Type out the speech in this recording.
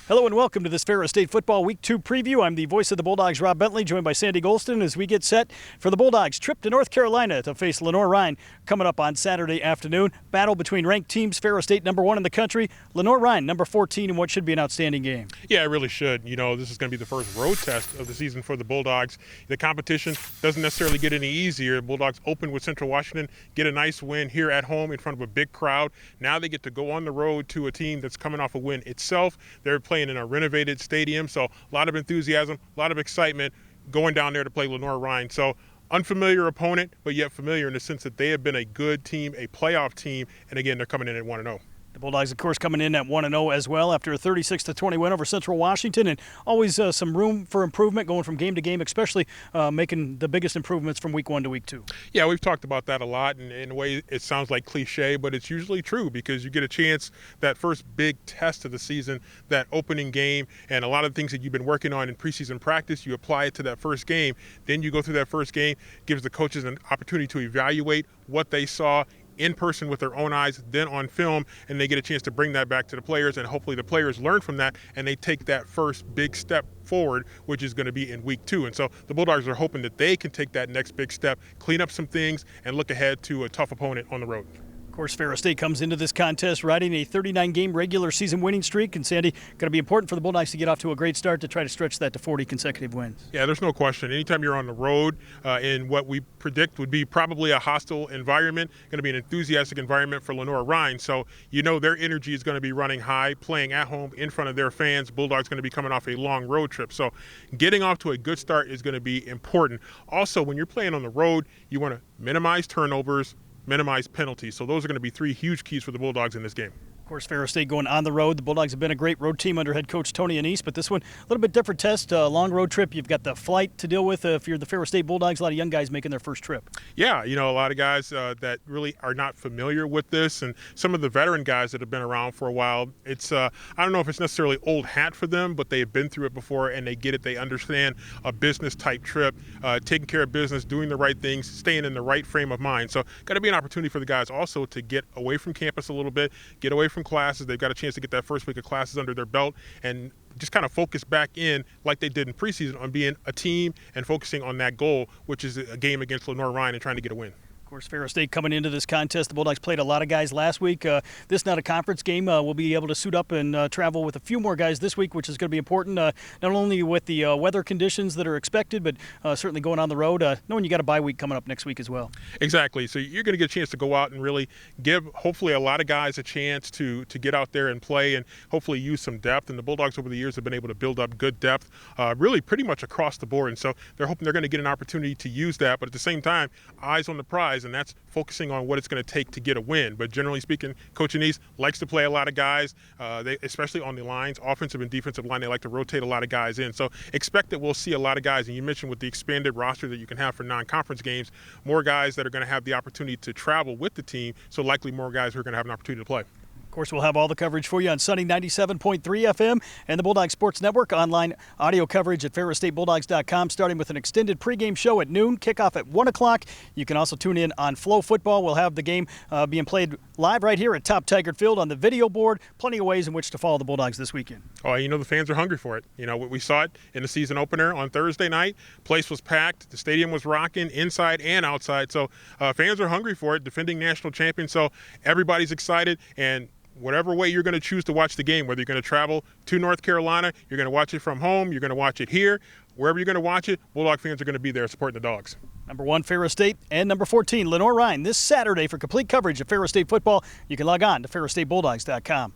Hello and welcome to this Ferris State Football Week 2 preview. I'm the voice of the Bulldogs, Rob Bentley, joined by Sandy Gholston as we get set for the Bulldogs' trip to North Carolina to face Lenoir-Rhyne coming up on Saturday afternoon. Battle between ranked teams, Ferris State #1 in the country, Lenoir-Rhyne #14 in what should be an outstanding game. Yeah, it really should. You know, this is going to be the first road test of the season for the Bulldogs. The competition doesn't necessarily get any easier. The Bulldogs open with Central Washington, get a nice win here at home in front of a big crowd. Now they get to go on the road to a team that's coming off a win itself. They're playing in a renovated stadium, so a lot of enthusiasm, a lot of excitement going down there to play Lenoir-Rhyne. So unfamiliar opponent, but yet familiar in the sense that they have been a good team, a playoff team, and again, they're coming in at 1-0. The Bulldogs, of course, coming in at 1-0 as well after a 36-20 win over Central Washington, and always some room for improvement going from game to game, especially making the biggest improvements from week 1 to week 2. Yeah, we've talked about that a lot, and in a way it sounds like cliche, but it's usually true because you get a chance, that first big test of the season, that opening game, and a lot of the things that you've been working on in preseason practice, you apply it to that first game. Then you go through that first game, gives the coaches an opportunity to evaluate what they saw in person with their own eyes, then on film, and they get a chance to bring that back to the players, and hopefully the players learn from that and they take that first big step forward, which is going to be in week 2. And so the Bulldogs are hoping that they can take that next big step, clean up some things, and look ahead to a tough opponent on the road. Of course, Ferris State comes into this contest riding a 39-game regular season winning streak, and Sandy, going to be important for the Bulldogs to get off to a great start to try to stretch that to 40 consecutive wins. Yeah, there's no question. Anytime you're on the road in what we predict would be probably a hostile environment, going to be an enthusiastic environment for Lenoir-Rhyne, so you know their energy is going to be running high, playing at home in front of their fans. Bulldogs going to be coming off a long road trip, so getting off to a good start is going to be important. Also, when you're playing on the road, you want to minimize turnovers, minimize penalties. So those are going to be 3 huge keys for the Bulldogs in this game. Of course, Ferris State going on the road. The Bulldogs have been a great road team under head coach Tony Anise, but this one a little bit different test. Long road trip. You've got the flight to deal with if you're the Ferris State Bulldogs. A lot of young guys making their first trip. Yeah, you know, a lot of guys that really are not familiar with this, and some of the veteran guys that have been around for a while. It's I don't know if it's necessarily old hat for them, but they have been through it before and they get it. They understand a business type trip, taking care of business, doing the right things, staying in the right frame of mind. So got to be an opportunity for the guys also to get away from campus a little bit, get away from classes. They've got a chance to get that first week of classes under their belt and just kind of focus back in like they did in preseason on being a team and focusing on that goal, which is a game against Lenoir-Rhyne and trying to get a win. Of course, Ferris State coming into this contest. The Bulldogs played a lot of guys last week. This not a conference game. We'll be able to suit up and travel with a few more guys this week, which is going to be important, not only with the weather conditions that are expected, but certainly going on the road, knowing you got a bye week coming up next week as well. Exactly. So you're going to get a chance to go out and really give, hopefully, a lot of guys a chance to get out there and play and hopefully use some depth. And the Bulldogs over the years have been able to build up good depth, really pretty much across the board. And so they're hoping they're going to get an opportunity to use that. But at the same time, eyes on the prize, and that's focusing on what it's going to take to get a win. But generally speaking, Coach Anise likes to play a lot of guys, especially on the lines, offensive and defensive line. They like to rotate a lot of guys in. So expect that we'll see a lot of guys. And you mentioned with the expanded roster that you can have for non-conference games, more guys that are going to have the opportunity to travel with the team. So likely more guys who are going to have an opportunity to play. Of course, we'll have all the coverage for you on Sunny 97.3 FM and the Bulldog Sports Network. Online audio coverage at ferrisstatebulldogs.com, starting with an extended pregame show at noon, kickoff at 1 o'clock. You can also tune in on Flow Football. We'll have the game being played live right here at Top Taggart Field on the video board. Plenty of ways in which to follow the Bulldogs this weekend. Oh, you know, the fans are hungry for it. You know, we saw it in the season opener on Thursday night. Place was packed. The stadium was rocking inside and outside. So fans are hungry for it, defending national champion. So everybody's excited, and whatever way you're going to choose to watch the game, whether you're going to travel to North Carolina, you're going to watch it from home, you're going to watch it here, wherever you're going to watch it, Bulldog fans are going to be there supporting the Dogs. #1 Ferris State and #14 Lenoir-Rhyne this Saturday. For complete coverage of Ferris State football, you can log on to ferrisstatebulldogs.com.